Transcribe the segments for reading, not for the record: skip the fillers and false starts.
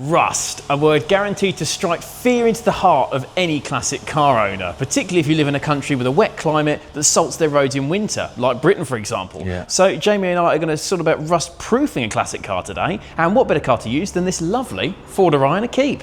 Rust, a word guaranteed to strike fear into the heart of any classic car owner, particularly if you live in a country with a wet climate that salts their roads in winter, like Britain for example. Yeah. So Jamie and I are going to sort about rust proofing a classic car today, and what better car to use than this lovely Ford Orion a keep.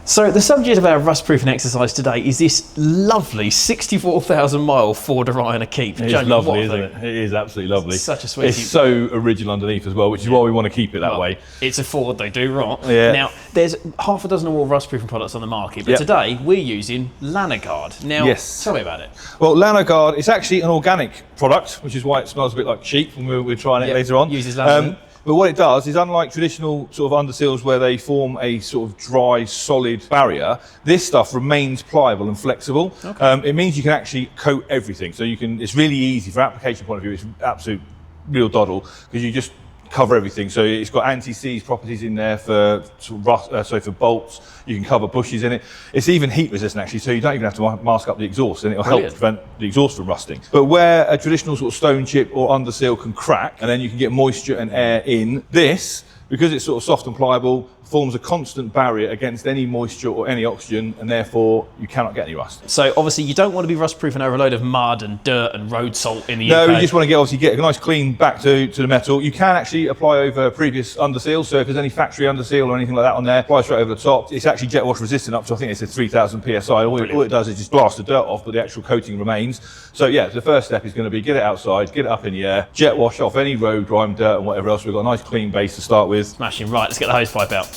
So the subject of our rust proofing exercise today is this lovely 64,000 mile Ford Orion a keep. It's lovely, isn't it? It is absolutely lovely. It's such a sweet. It's so original underneath as well, which is why we want to keep it that way. It's a Ford, they do rot. Yeah. Now, there's half a dozen or more rust proofing products on the market, but today we're using Lanolin. Now, tell me about it. Well, Lanolin, it's actually an organic product, which is why it smells a bit like sheep when we're trying it later on. Uses lanolin. But what it does is, unlike traditional sort of underseals where they form a sort of dry, solid barrier, this stuff remains pliable and flexible. Okay. It means you can actually coat everything. So you can, it's really easy for application point of view. It's absolute real doddle because you just cover everything. So it's got anti-seize properties in there for sort of rust, for bolts. You can cover bushes in it. It's even heat resistant actually, so you don't even have to mask up the exhaust, and it'll help prevent the exhaust from rusting. But where a traditional sort of stone chip or underseal can crack, and then you can get moisture and air in, this, because it's sort of soft and pliable, forms a constant barrier against any moisture or any oxygen, and therefore you cannot get any rust. So obviously you don't want to be rust proofing over a load of mud and dirt and road salt in the UK. No, you just want to obviously get a nice clean back to the metal. You can actually apply over previous underseal, so if there's any factory underseal or anything like that on there, apply straight over the top. It's actually jet wash resistant up to, I think it's a 3,000 PSI. All it does is just blast the dirt off, but the actual coating remains. So yeah, the first step is going to be get it outside, get it up in the air, jet wash off any road grime, dirt and whatever else. We've got a nice clean base to start with. Smashing. Right, let's get the hose pipe out.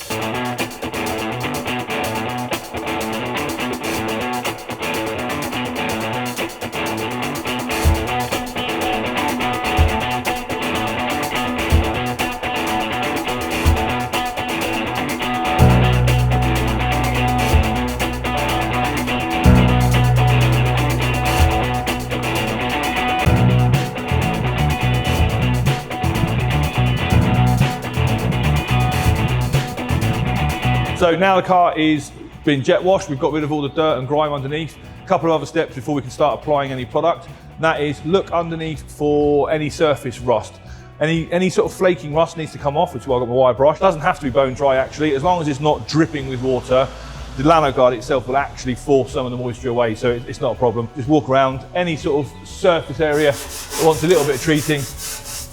So now the car is been jet washed, we've got rid of all the dirt and grime underneath. A couple of other steps before we can start applying any product. That is, look underneath for any surface rust. Any sort of flaking rust needs to come off, which is why I've got my wire brush. It doesn't have to be bone dry actually, as long as it's not dripping with water. The Lanolin itself will actually force some of the moisture away, so it's not a problem. Just walk around any sort of surface area that wants a little bit of treating,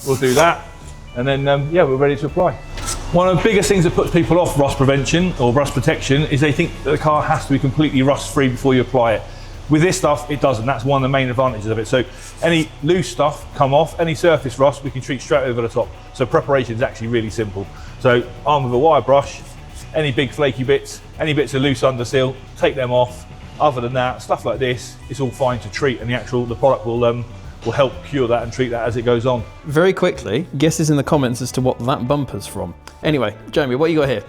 we'll do that. And then, yeah, we're ready to apply. One of the biggest things that puts people off rust prevention or rust protection is they think that the car has to be completely rust-free before you apply it. With this stuff, it doesn't. That's one of the main advantages of it. So any loose stuff come off, any surface rust, we can treat straight over the top. So preparation is actually really simple. So armed with a wire brush, any big flaky bits, any bits of loose underseal, take them off. Other than that, stuff like this, it's all fine to treat, and the product will help cure that and treat that as it goes on. Very quickly, guesses in the comments as to what that bumper's from. Anyway, Jamie, what you got here?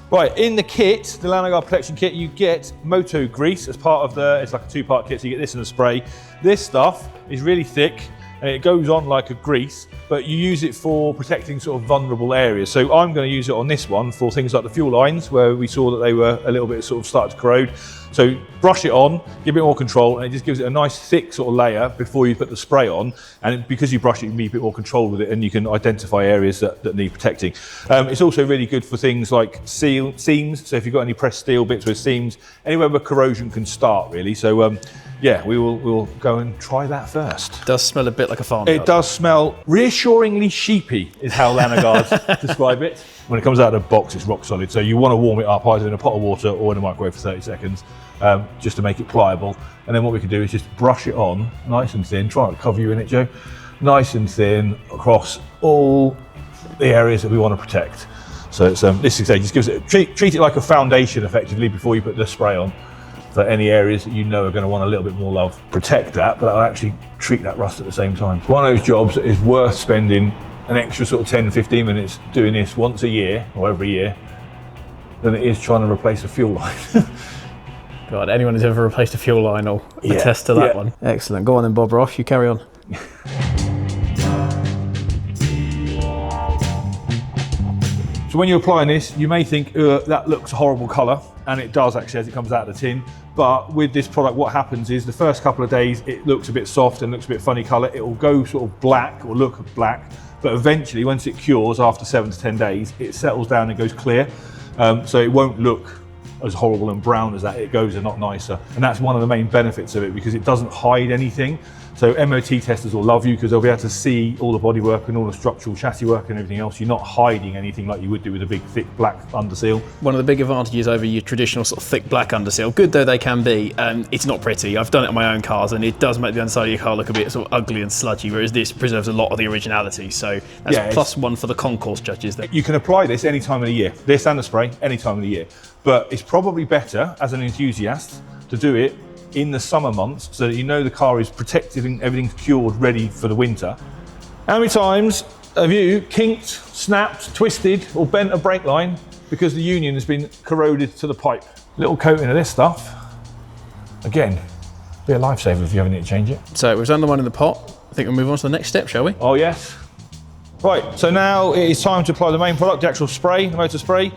Right, in the kit, the Lanolin protection kit, you get moto grease as part of it's like a two-part kit, so you get this in a spray. This stuff is really thick, and it goes on like a grease, but you use it for protecting sort of vulnerable areas. So I'm going to use it on this one for things like the fuel lines, where we saw that they were a little bit sort of started to corrode. So brush it on, give it more control, and it just gives it a nice thick sort of layer before you put the spray on. And because you brush it, you can be a bit more controlled with it, and you can identify areas that need protecting. It's also really good for things like seams. So if you've got any pressed steel bits with seams, anywhere where corrosion can start really. So yeah, we'll go and try that first. It does smell a bit like a farmyard. It does smell reassuringly sheepy, is how Lanolin describe it. When it comes out of the box, it's rock solid. So you want to warm it up either in a pot of water or in a microwave for 30 seconds, just to make it pliable. And then what we can do is just brush it on nice and thin. Try not to cover you in it, Joe. Nice and thin across all the areas that we want to protect. So it's, this just gives it, treat it like a foundation effectively before you put the spray on. For any areas that you know are going to want a little bit more love. Protect that, but I'll actually treat that rust at the same time. It's one of those jobs that is worth spending an extra sort of 10-15 minutes doing this once a year or every year than it is trying to replace a fuel line. God, anyone who's ever replaced a fuel line will attest to that one. Excellent. Go on then, Bob Ross, you carry on. So when you're applying this, you may think, that looks a horrible colour, and it does actually as it comes out of the tin. But with this product, what happens is the first couple of days, it looks a bit soft and looks a bit funny colour. It will go sort of black or look black but eventually once it cures after 7 to 10 days, it settles down and goes clear. So it won't look as horrible and brown as that. It goes a lot nicer. And that's one of the main benefits of it, because it doesn't hide anything. So MOT testers will love you because they'll be able to see all the bodywork and all the structural chassis work and everything else. You're not hiding anything like you would do with a big, thick black Underseal. One of the big advantages over your traditional sort of thick black Underseal, good though they can be, it's not pretty. I've done it on my own cars and it does make the underside of your car look a bit sort of ugly and sludgy, whereas this preserves a lot of the originality. So that's +1 for the concourse judges there. You can apply this any time of the year. This and the spray, any time of the year. But it's probably better as an enthusiast to do it in the summer months so that you know the car is protected and everything's cured, ready for the winter. How many times have you kinked, snapped, twisted or bent a brake line because the union has been corroded to the pipe? Little coating of this stuff, again, be a lifesaver if you ever need to change it. So we've done the one in the pot. I think we'll move on to the next step, shall we? Oh yes. Right, so now it is time to apply the main product, the actual spray, the motor spray.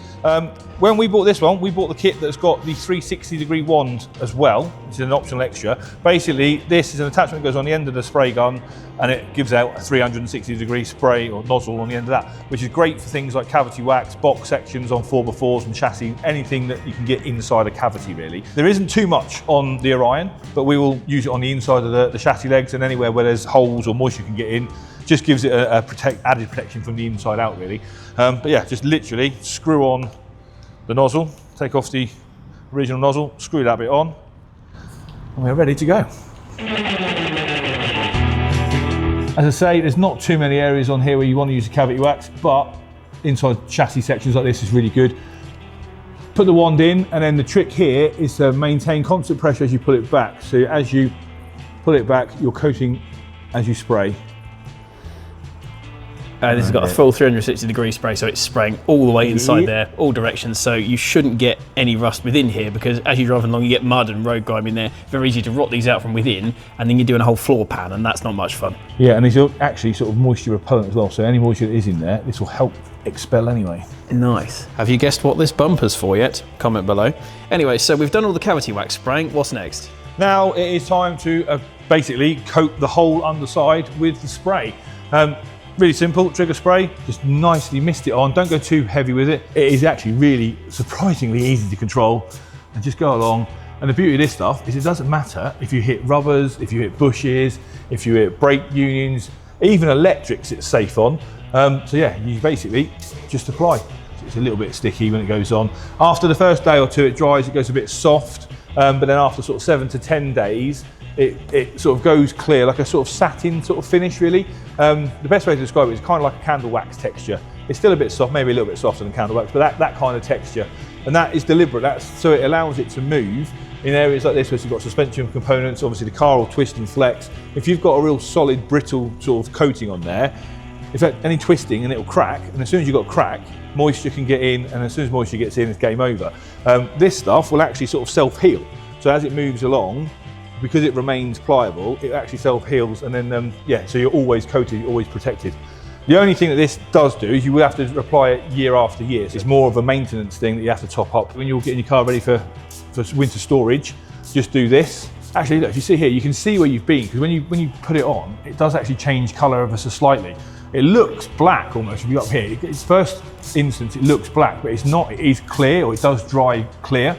When we bought this one, we bought the kit that's got the 360-degree wand as well, which is an optional extra. Basically, this is an attachment that goes on the end of the spray gun, and it gives out a 360-degree spray or nozzle on the end of that, which is great for things like cavity wax, box sections on 4x4s and chassis, anything that you can get inside a cavity really. There isn't too much on the Orion, but we will use it on the inside of the chassis legs and anywhere where there's holes or moisture can get in. Just gives it added protection from the inside out really. But yeah, just literally screw on the nozzle, take off the original nozzle, screw that bit on, and we're ready to go. As I say, there's not too many areas on here where you want to use the cavity wax, but inside chassis sections like this is really good. Put the wand in, and then the trick here is to maintain constant pressure as you pull it back. So as you pull it back, you're coating as you spray. This has got a full 360-degree spray, so it's spraying all the way inside there, all directions, so you shouldn't get any rust within here, because as you drive along you get mud and road grime in there. Very easy to rot these out from within, and then you're doing a whole floor pan, and that's not much fun. Yeah, and these are actually sort of moisture repellent as well, so any moisture that is in there, this will help expel anyway. Nice. Have you guessed what this bumper's for yet? Comment below. Anyway, so we've done all the cavity wax spraying. What's next? Now it is time to basically coat the whole underside with the spray. Really simple, trigger spray, just nicely mist it on. Don't go too heavy with it. It is actually really surprisingly easy to control, and just go along. And the beauty of this stuff is it doesn't matter if you hit rubbers, if you hit bushes, if you hit brake unions, even electrics it's safe on. So yeah, you basically just apply. It's a little bit sticky when it goes on. After the first day or two it dries, it goes a bit soft, but then after sort of 7 to 10 days, it sort of goes clear, like a sort of satin sort of finish really. The best way to describe it is kind of like a candle wax texture. It's still a bit soft, maybe a little bit softer than candle wax, but that kind of texture. And that is deliberate, so it allows it to move in areas like this where you've got suspension components. Obviously the car will twist and flex. If you've got a real solid, brittle sort of coating on there, if any twisting and it'll crack, and as soon as you've got a crack, moisture can get in, and as soon as moisture gets in, it's game over. This stuff will actually sort of self-heal. So as it moves along, because it remains pliable, it actually self-heals, and then, yeah, so you're always coated, you're always protected. The only thing that this does do is you will have to apply it year after year. So it's more of a maintenance thing that you have to top up. When you're getting your car ready for winter storage, just do this. Actually, look, if you see here, you can see where you've been, because when you put it on, it does actually change colour ever so slightly. It looks black almost, if you look up here. It's first instance, it looks black, but it's not, it is clear, or it does dry clear.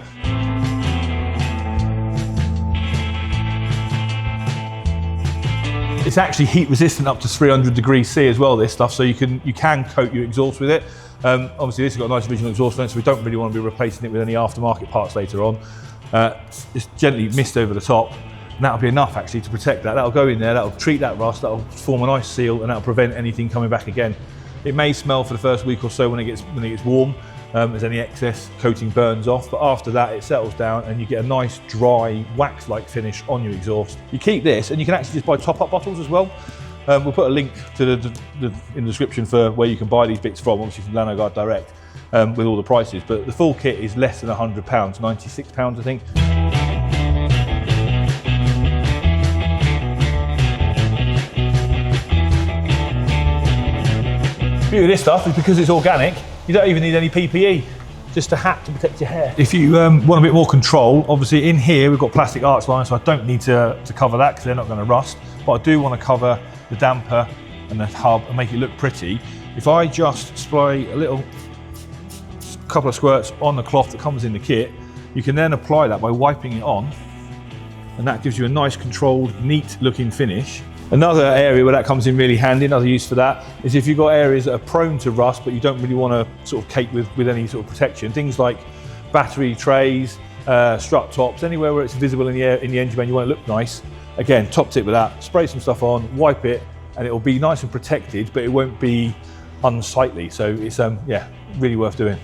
It's actually heat resistant up to 300 degrees C as well, this stuff, so you can coat your exhaust with it. Obviously this has got a nice original exhaust vent, so we don't really want to be replacing it with any aftermarket parts later on. Just gently mist over the top, and that'll be enough actually to protect that. That'll go in there, that'll treat that rust, that'll form a nice seal, and that'll prevent anything coming back again. It may smell for the first week or so when it gets warm, as any excess coating burns off, but after that it settles down and you get a nice dry wax-like finish on your exhaust. You keep this, and you can actually just buy top-up bottles as well. We'll put a link to in the description for where you can buy these bits from, obviously from Lanogard Direct, with all the prices, but the full kit is less than £100, £96 I think. The beauty of this stuff is because it's organic, you don't even need any PPE, just a hat to protect your hair. If you want a bit more control, obviously in here we've got plastic arch lines, so I don't need to cover that because they're not going to rust, but I do want to cover the damper and the hub and make it look pretty, if I just spray a couple of squirts on the cloth that comes in the kit, you can then apply that by wiping it on, and that gives you a nice controlled, neat looking finish. Another area where that comes in really handy, another use for that, is if you've got areas that are prone to rust but you don't really want to sort of cape with any sort of protection, things like battery trays, strut tops, anywhere where it's visible in the engine bay and you want it to look nice. Again, top tip with that, spray some stuff on, wipe it, and it will be nice and protected, but it won't be unsightly. So it's yeah, really worth doing.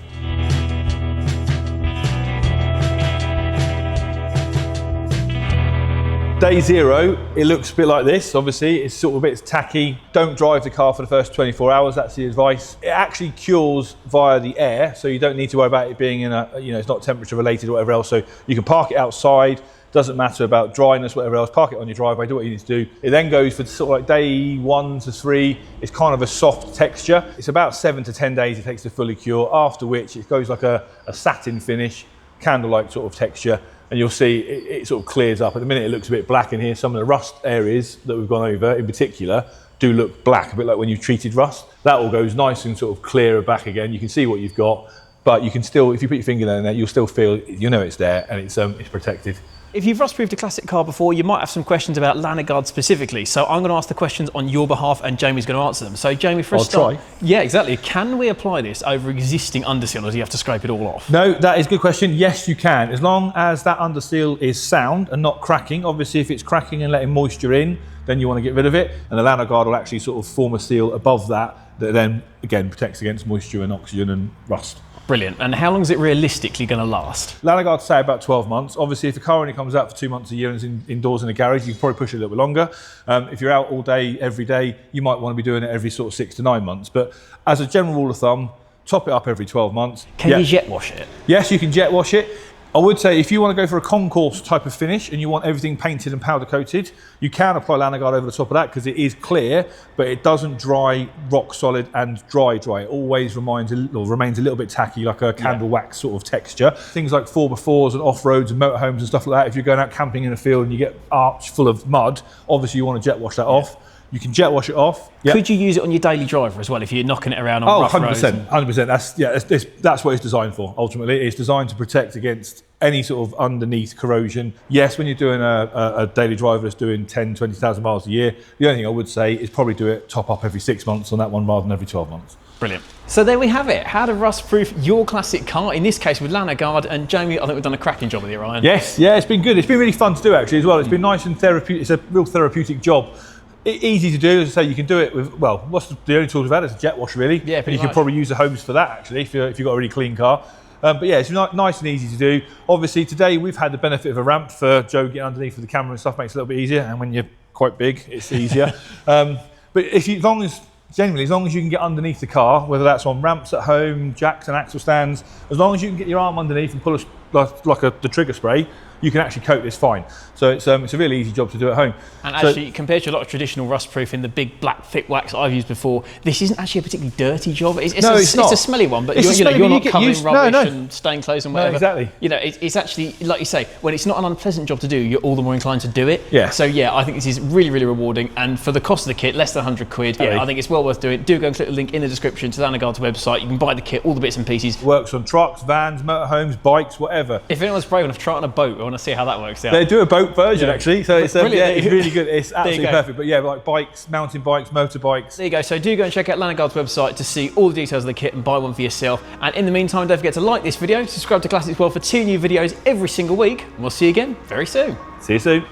Day 0, it looks a bit like this. Obviously, it's sort of a bit tacky. Don't drive the car for the first 24 hours, that's the advice. It actually cures via the air, so you don't need to worry about it being in a, it's not temperature related or whatever else. So you can park it outside, doesn't matter about dryness, whatever else, park it on your driveway, do what you need to do. It then goes for sort of like day 1 to 3, it's kind of a soft texture. It's about 7 to 10 days it takes to fully cure, after which it goes like a satin finish, candle-like sort of texture. And you'll see it sort of clears up. At the minute it looks a bit black in here. Some of the rust areas that we've gone over in particular do look black, a bit like when you've treated rust. That all goes nice and sort of clearer back again. You can see what you've got, but you can still, if you put your finger in there, you'll still feel, it's there and it's protected. If you've rust-proofed a classic car before, you might have some questions about Lanolin specifically. So I'm going to ask the questions on your behalf and Jamie's going to answer them. So Jamie, for a start, try. Yeah, exactly. Can we apply this over existing underseal, or do you have to scrape it all off? No, that is a good question. Yes, you can, as long as that underseal is sound and not cracking. Obviously, if it's cracking and letting moisture in, then you want to get rid of it. And the lano guard will actually sort of form a seal above that then, again, protects against moisture and oxygen and rust. Brilliant. And how long is it realistically going to last? Lano guards say about 12 months. Obviously, if the car only comes out for 2 months a year and is indoors in a garage, you can probably push it a little bit longer. If you're out all day, every day, you might want to be doing it every sort of 6 to 9 months. But as a general rule of thumb, top it up every 12 months. Can you jet wash it? Yes, you can jet wash it. I would say if you want to go for a concourse type of finish and you want everything painted and powder coated, you can apply Lano guard over the top of that because it is clear, but it doesn't dry rock solid and dry. It always remains a little bit tacky, like a candle wax sort of texture. Things like 4x4s and off-roads and motorhomes and stuff like that, if you're going out camping in a field and you get arch full of mud, obviously you want to jet wash that off. You can jet wash it off. Yep. Could you use it on your daily driver as well if you're knocking it around on rough roads? 100%. That's what it's designed for. Ultimately, it's designed to protect against any sort of underneath corrosion. Yes, when you're doing a daily driver that's doing 10, 20,000 miles a year, the only thing I would say is probably do it top up every 6 months on that one rather than every 12 months. Brilliant. So there we have it. How to rust-proof your classic car, in this case with Lano guard. And Jamie, I think we've done a cracking job with the Orion. Yes, yeah, it's been good. It's been really fun to do actually as well. It's been nice and therapeutic. It's a real therapeutic job. Easy to do, as I say, you can do it with, well, what's the only tools we've had is a jet wash really. Yeah, pretty much. You can probably use the hose for that actually if you've got a really clean car. But yeah, it's nice and easy to do. Obviously today we've had the benefit of a ramp for Joe getting underneath with the camera and stuff, makes it a little bit easier, and when you're quite big it's easier. But as long as you can get underneath the car, whether that's on ramps at home, jacks and axle stands, as long as you can get your arm underneath and pull the trigger spray, you can actually coat this fine. So it's a really easy job to do at home. And actually, compared to a lot of traditional rust proofing, the big black thick wax I've used before, this isn't actually a particularly dirty job. It's a smelly one, but you're not covering rubbish and stain clothes and whatever. No, exactly. It's actually, like you say, when it's not an unpleasant job to do, you're all the more inclined to do it. Yeah. So yeah, I think this is really, really rewarding. And for the cost of the kit, less than 100 quid, yeah, I think it's well worth doing. Do go and click the link in the description to the Lano guard's website. You can buy the kit, all the bits and pieces. Works on trucks, vans, motorhomes, bikes, whatever. If anyone's brave enough to try it on a boat, I want to see how that works out. They do a boat version actually, so it's it's really good. It's absolutely perfect. But yeah, like bikes, mountain bikes, motorbikes. There you go. So do go and check out Lano guard's website to see all the details of the kit and buy one for yourself. And in the meantime, don't forget to like this video, subscribe to Classics World for 2 new videos every single week, and we'll see you again very soon. See you soon.